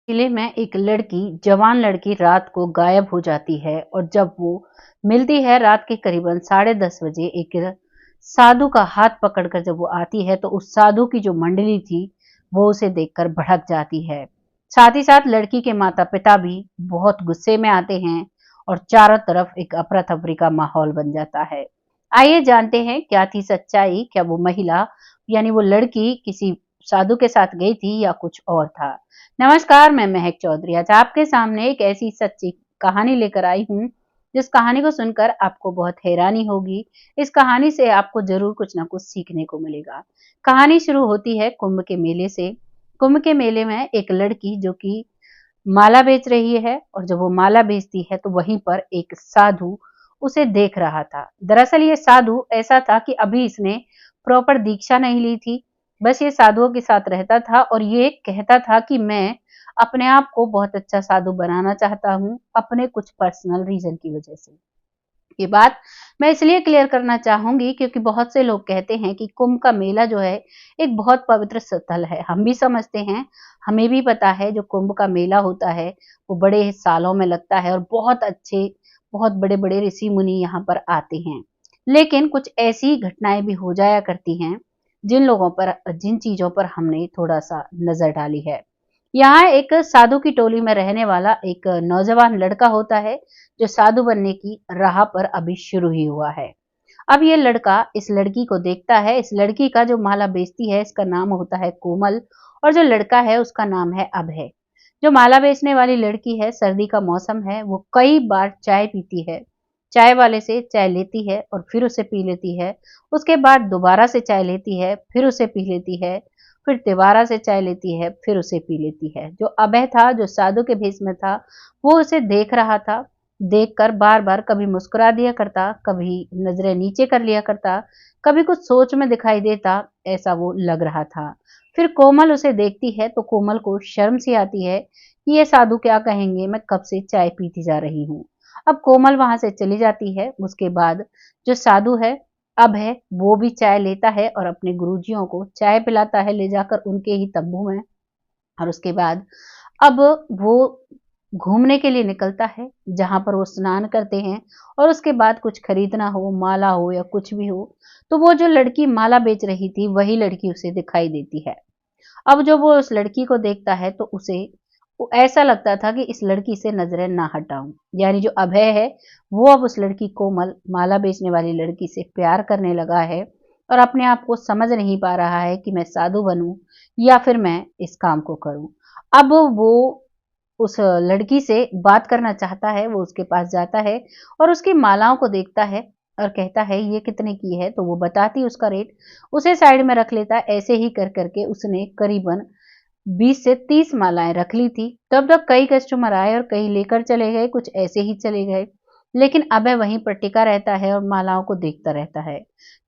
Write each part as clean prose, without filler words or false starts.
किले में एक लड़की जवान लड़की रात को गायब हो जाती है और जब वो मिलती है रात के करीबन 10:30 बजे एक साधु का हाथ पकड़कर जब वो आती है तो उस साधु की जो मंडली थी वो उसे देखकर भड़क जाती है। साथ ही साथ लड़की के माता पिता भी बहुत गुस्से में आते हैं और चारों तरफ एक अफरा तफरी का माहौल बन जाता है। आइए जानते हैं क्या थी सच्चाई, क्या वो महिला यानी वो लड़की किसी साधु के साथ गई थी या कुछ और था। नमस्कार, मैं महक चौधरी आज आपके सामने एक ऐसी सच्ची कहानी लेकर आई हूँ जिस कहानी को सुनकर आपको बहुत हैरानी होगी। इस कहानी से आपको जरूर कुछ ना कुछ सीखने को मिलेगा। कहानी शुरू होती है कुंभ के मेले से। कुंभ के मेले में एक लड़की जो कि माला बेच रही है और जब वो माला बेचती है तो वहीं पर एक साधु उसे देख रहा था। दरअसल ये साधु ऐसा था कि अभी इसने प्रॉपर दीक्षा नहीं ली थी, बस ये साधुओं के साथ रहता था और ये कहता था कि मैं अपने आप को बहुत अच्छा साधु बनाना चाहता हूँ अपने कुछ पर्सनल रीजन की वजह से। ये बात मैं इसलिए क्लियर करना चाहूंगी क्योंकि बहुत से लोग कहते हैं कि कुंभ का मेला जो है एक बहुत पवित्र स्थल है। हम भी समझते हैं, हमें भी पता है जो कुंभ का मेला होता है वो बड़े सालों में लगता है और बहुत अच्छे बहुत बड़े बड़े ऋषि मुनि यहाँ पर आते हैं। लेकिन कुछ ऐसी घटनाएं भी हो जाया करती हैं जिन चीजों पर हमने थोड़ा सा नजर डाली है। यहाँ एक साधु की टोली में रहने वाला एक नौजवान लड़का होता है जो साधु बनने की राह पर अभी शुरू ही हुआ है। अब ये लड़का इस लड़की को देखता है। इस लड़की का जो माला बेचती है इसका नाम होता है कोमल और जो लड़का है उसका नाम है अभय। जो माला बेचने वाली लड़की है, सर्दी का मौसम है, वो कई बार चाय पीती है। चाय वाले से चाय लेती है और फिर उसे पी लेती है। उसके बाद दोबारा से चाय लेती है, फिर उसे पी लेती है, फिर दोबारा से चाय लेती है, फिर उसे पी लेती है। जो अभय था, जो साधु के भेष में था, वो उसे देख रहा था। देखकर बार बार कभी मुस्कुरा दिया करता, कभी नजरें नीचे कर लिया करता, कभी कुछ सोच में दिखाई देता, ऐसा वो लग रहा था। फिर कोमल उसे देखती है तो कोमल को शर्म सी आती है कि ये साधु क्या कहेंगे, मैं कब से चाय पीती जा रही हूँ। अब कोमल वहां से चली जाती है। उसके बाद जो साधु है अब है वो भी चाय लेता है और अपने गुरुजियों को चाय पिलाता है ले जाकर उनके ही तंबू में। और उसके बाद अब वो घूमने के लिए निकलता है जहां पर वो स्नान करते हैं और उसके बाद कुछ खरीदना हो, माला हो या कुछ भी हो, तो वो जो लड़की माला बेच रही थी वही लड़की उसे दिखाई देती है। अब जब वो उस लड़की को देखता है तो उसे वो ऐसा लगता था कि इस लड़की से नजरें ना हटाऊं। यानी जो अभय है वो अब उस लड़की कोमल माला बेचने वाली लड़की से प्यार करने लगा है और अपने आप को समझ नहीं पा रहा है कि मैं साधु बनूं या फिर मैं इस काम को करूं। अब वो उस लड़की से बात करना चाहता है, वो उसके पास जाता है और उसकी मालाओं को देखता है और कहता है ये कितने की है, तो वो बताती है उसका रेट, उसे साइड में रख लेता है। ऐसे ही कर करके उसने करीबन 20 से 30 मालाएं रख ली थी। तब तक कई कस्टमर आए और कई लेकर चले गए, कुछ ऐसे ही चले गए, लेकिन अभय वहीं पर टिका रहता है और मालाओं को देखता रहता है।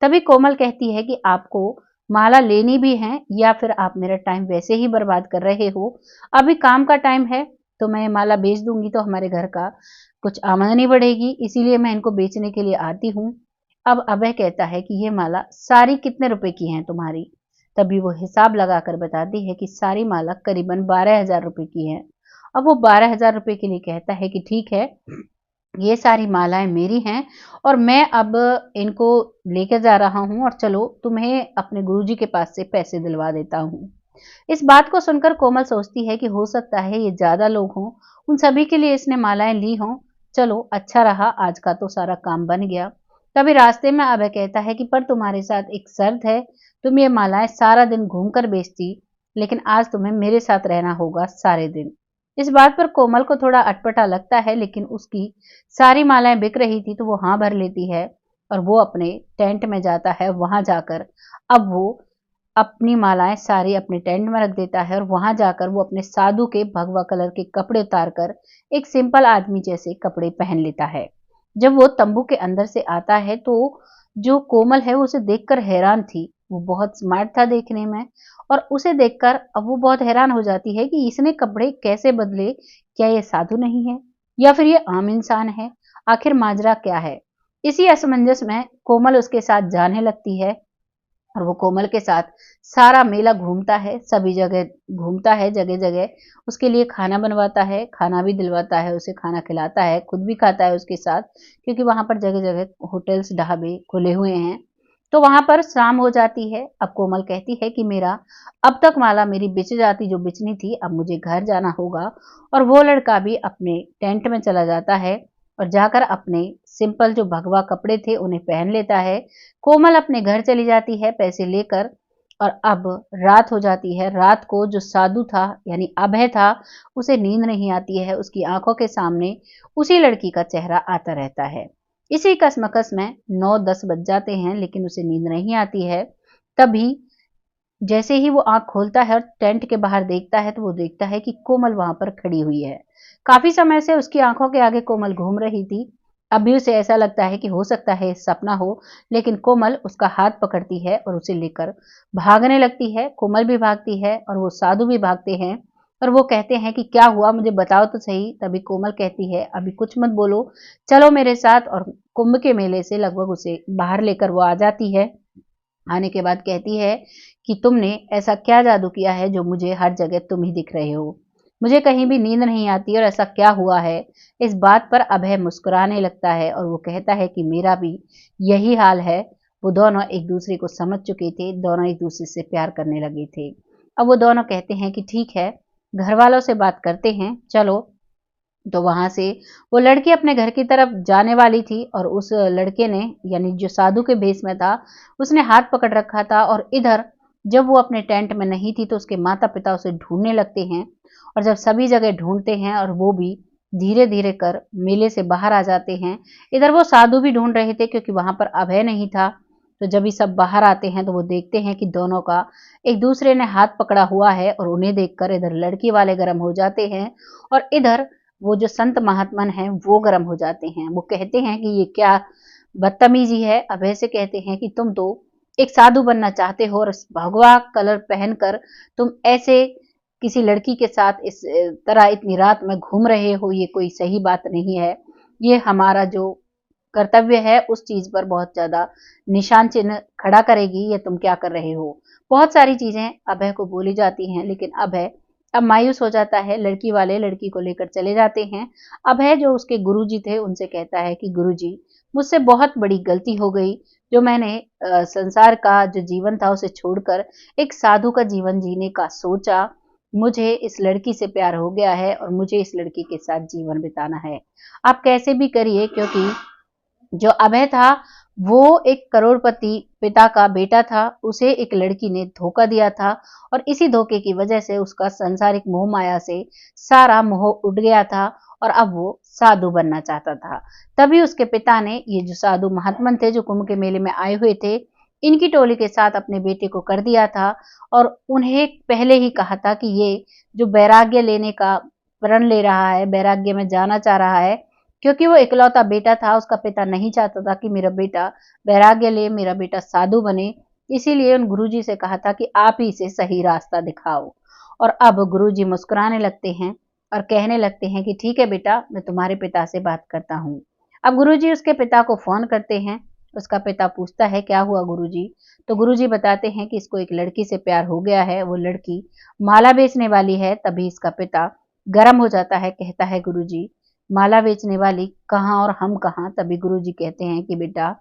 तभी कोमल कहती है कि आपको माला लेनी भी है या फिर आप मेरा टाइम वैसे ही बर्बाद कर रहे हो। अभी काम का टाइम है तो मैं माला बेच दूंगी तो हमारे घर का कुछ आमदनी बढ़ेगी, इसीलिए मैं इनको बेचने के लिए आती हूँ। अब अभय कहता है कि ये माला सारी कितने रुपए की है तुम्हारी। तभी वो हिसाब लगाकर बताती है कि सारी माला करीबन 12,000 रुपए की है। अब वो 12,000 रुपए के लिए कहता है कि ठीक है, ये सारी मालाएं मेरी हैं और मैं अब इनको लेकर जा रहा हूँ और चलो तुम्हें अपने गुरुजी के पास से पैसे दिलवा देता हूँ। इस बात को सुनकर कोमल सोचती है कि हो सकता है ये ज्यादा लोग हों, उन सभी के लिए इसने मालाएं ली हों। चलो अच्छा रहा, आज का तो सारा काम बन गया। तभी रास्ते में अभय कहता है कि पर तुम्हारे साथ एक शर्त है, तुम ये मालाएं सारा दिन घूमकर बेचती, लेकिन आज तुम्हें मेरे साथ रहना होगा सारे दिन। इस बात पर कोमल को थोड़ा अटपटा लगता है, लेकिन उसकी सारी मालाएं बिक रही थी तो वो हाँ भर लेती है और वो अपने टेंट में जाता है। वहां जाकर अब वो अपनी मालाएं सारी अपने टेंट में रख देता है और वहां जाकर वो अपने साधु के भगवा कलर के कपड़े उतार कर एक सिंपल आदमी जैसे कपड़े पहन लेता है। जब वो तंबू के अंदर से आता है तो जो कोमल है वो उसे देखकर हैरान थी। वो बहुत स्मार्ट था देखने में और उसे देखकर अब वो बहुत हैरान हो जाती है कि इसने कपड़े कैसे बदले, क्या ये साधु नहीं है या फिर ये आम इंसान है, आखिर माजरा क्या है। इसी असमंजस में कोमल उसके साथ जाने लगती है और वो कोमल के साथ सारा मेला घूमता है, सभी जगह घूमता है, जगह-जगह उसके लिए खाना बनवाता है, खाना भी दिलवाता है, उसे खाना खिलाता है, खुद भी खाता है उसके साथ, क्योंकि वहाँ पर जगह-जगह होटल्स, ढाबे खुले हुए हैं। तो वहाँ पर शाम हो जाती है। अब कोमल कहती है कि मेरा अब तक माला मेरी बिछ जाती जो बिछनी थी, अब मुझे घर जाना होगा। और वो लड़का भी अपने टेंट में चला जाता है और जाकर अपने सिंपल जो भगवा कपड़े थे उन्हें पहन लेता है। कोमल अपने घर चली जाती है पैसे लेकर। और अब रात हो जाती है। रात को जो साधु था यानी अभय था, उसे नींद नहीं आती है। उसकी आंखों के सामने उसी लड़की का चेहरा आता रहता है। इसी कसमकस में 9-10 बज जाते हैं, लेकिन उसे नींद नहीं आती है। तभी जैसे ही वो आंख खोलता है और टेंट के बाहर देखता है, तो वो देखता है कि कोमल वहां पर खड़ी हुई है। काफी समय से उसकी आंखों के आगे कोमल घूम रही थी। अब भी उसे ऐसा लगता है कि हो सकता है सपना हो, लेकिन कोमल उसका हाथ पकड़ती है और उसे लेकर भागने लगती है। कोमल भी भागती है और वो साधु भी भागते हैं। और वो कहते हैं कि क्या हुआ, मुझे बताओ तो सही। तभी कोमल कहती है, अभी कुछ मत बोलो, चलो मेरे साथ। और कुंभ के मेले से लगभग उसे बाहर लेकर वो आ जाती है। आने के बाद कहती है कि तुमने ऐसा क्या जादू किया है जो मुझे हर जगह तुम ही दिख रहे हो। मुझे कहीं भी नींद नहीं आती और ऐसा क्या हुआ है। इस बात पर अभय मुस्कुराने लगता है और वो कहता है कि मेरा भी यही हाल है। वो दोनों एक दूसरे को समझ चुके थे, दोनों एक दूसरे से प्यार करने लगे थे। अब वो दोनों कहते हैं कि ठीक है, घर वालों से बात करते हैं, चलो। तो वहां से वो लड़की अपने घर की तरफ जाने वाली थी और उस लड़के ने, यानी जो साधु के भेष में था, उसने हाथ पकड़ रखा था। और इधर जब वो अपने टेंट में नहीं थी तो उसके माता पिता उसे ढूंढने लगते हैं। और जब सभी जगह ढूंढते हैं और वो भी धीरे धीरे कर मेले से बाहर आ जाते हैं। इधर वो साधु भी ढूंढ रहे थे क्योंकि वहां पर अभय नहीं था। तो जब ये सब बाहर आते हैं तो वो देखते हैं कि दोनों का एक दूसरे ने हाथ पकड़ा हुआ है। और उन्हें देखकर इधर लड़की वाले गर्म हो जाते हैं और इधर वो जो संत महात्मन हैं वो गर्म हो जाते हैं। वो कहते हैं कि ये क्या बदतमीजी है। अभय से कहते हैं कि तुम तो एक साधु बनना चाहते हो और भगवा कलर पहनकर तुम ऐसे किसी लड़की के साथ इस तरह इतनी रात में घूम रहे हो, ये कोई सही बात नहीं है। ये हमारा जो कर्तव्य है उस चीज पर बहुत ज्यादा निशान चिन्ह खड़ा करेगी। ये तुम क्या कर रहे हो। बहुत सारी चीजें अभय को बोली जाती हैं, लेकिन अभय अब मायूस हो जाता है। लड़की वाले लड़की को लेकर चले जाते हैं। अभय जो उसके गुरुजी थे उनसे कहता है कि गुरुजी, मुझसे बहुत बड़ी गलती हो गई जो मैंने संसार का जो जीवन था उसे छोड़कर एक साधु का जीवन जीने का सोचा। मुझे इस लड़की से प्यार हो गया है और मुझे इस लड़की के साथ जीवन बिताना है। आप कैसे भी करिए, क्योंकि जो अभय था वो एक करोड़पति पिता का बेटा था। उसे एक लड़की ने धोखा दिया था और इसी धोखे की वजह से उसका सांसारिक मोह माया से सारा मोह उड़ गया था और अब वो साधु बनना चाहता था। तभी उसके पिता ने ये जो साधु महात्मन थे जो कुंभ के मेले में आए हुए थे, इनकी टोली के साथ अपने बेटे को कर दिया था। और उन्हें पहले ही कहा था कि ये जो वैराग्य लेने का प्रण ले रहा है, वैराग्य में जाना चाह रहा है, क्योंकि वो इकलौता बेटा था। उसका पिता नहीं चाहता था कि मेरा बेटा वैराग्य ले, मेरा बेटा साधु बने। इसीलिए उन गुरुजी से कहा था कि आप ही इसे सही रास्ता दिखाओ। और अब गुरुजी मुस्कुराने लगते हैं और कहने लगते हैं कि ठीक है बेटा, मैं तुम्हारे पिता से बात करता हूँ। अब गुरुजी उसके पिता को फोन करते हैं। उसका पिता पूछता है क्या हुआ गुरुजी। तो गुरुजी बताते हैं कि इसको एक लड़की से प्यार हो गया है, वो लड़की माला बेचने वाली है। तभी इसका पिता गर्म हो जाता है, कहता है गुरुजी, माला बेचने वाली कहाँ और हम कहाँ। तभी गुरुजी कहते हैं कि बेटा,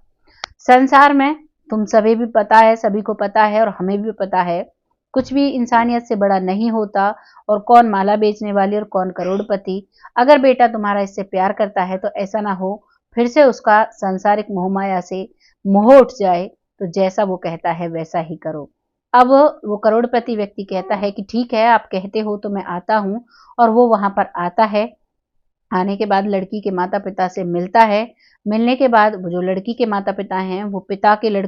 संसार में तुम सभी भी पता है, सभी को पता है और हमें भी पता है, कुछ भी इंसानियत से बड़ा नहीं होता। और कौन माला बेचने वाली और कौन करोड़पति। अगर बेटा तुम्हारा इससे प्यार करता है तो ऐसा ना हो फिर से उसका सांसारिक मोह माया से मोह उठ जाए। तो जैसा वो कहता है वैसा ही करो। अब वो करोड़पति व्यक्ति कहता है कि ठीक है, आप कहते हो तो मैं आता हूँ। और वो वहां पर आता है। आने के बाद लड़की के माता पिता से मिलता है। मिलने के बाद वो जो लड़की के माता पिता हैं वो पिता के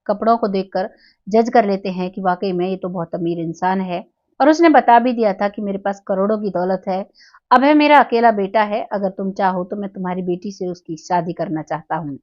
कपड़ों को देखकर जज कर लेते हैं कि वाकई में ये तो बहुत अमीर इंसान है। और उसने बता भी दिया था कि मेरे पास करोड़ों की दौलत है। अब है मेरा अकेला बेटा है, अगर तुम चाहो तो मैं तुम्हारी बेटी से उसकी शादी करना चाहता हूँ।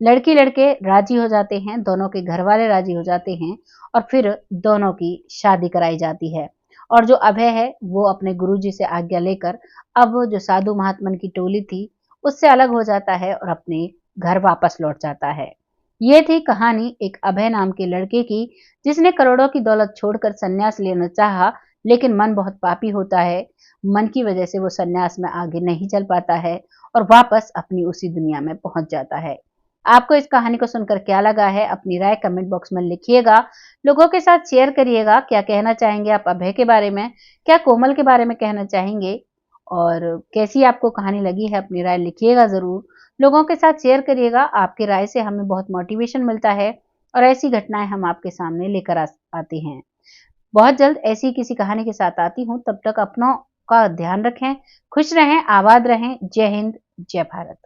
लड़की लड़के राजी हो जाते हैं, दोनों के घर वाले राजी हो जाते हैं। और फिर दोनों की शादी कराई जाती है। और जो अभय है वो अपने गुरुजी से आज्ञा लेकर अब जो साधु महात्मन की टोली थी उससे अलग हो जाता है और अपने घर वापस लौट जाता है। ये थी कहानी एक अभय नाम के लड़के की, जिसने करोड़ों की दौलत छोड़कर संन्यास लेना चाहा, लेकिन मन बहुत पापी होता है। मन की वजह से वो संन्यास में आगे नहीं चल पाता है और वापस अपनी उसी दुनिया में पहुंच जाता है। आपको इस कहानी को सुनकर क्या लगा है? अपनी राय कमेंट बॉक्स में लिखिएगा। लोगों के साथ शेयर करिएगा। क्या कहना चाहेंगे आप अभय के बारे में? क्या कोमल के बारे में कहना चाहेंगे? और कैसी आपको कहानी लगी है? अपनी राय लिखिएगा ज़रूर। लोगों के साथ शेयर करिएगा। आपकी राय से हमें बहुत मोटिवेशन मिलता है और ऐसी घटनाएं हम आपके सामने लेकर आते हैं। बहुत जल्द ऐसी किसी कहानी के साथ आती हूँ। तब तक अपनों का ध्यान रखें, खुश रहें, आबाद रहें। जय हिंद, जय भारत।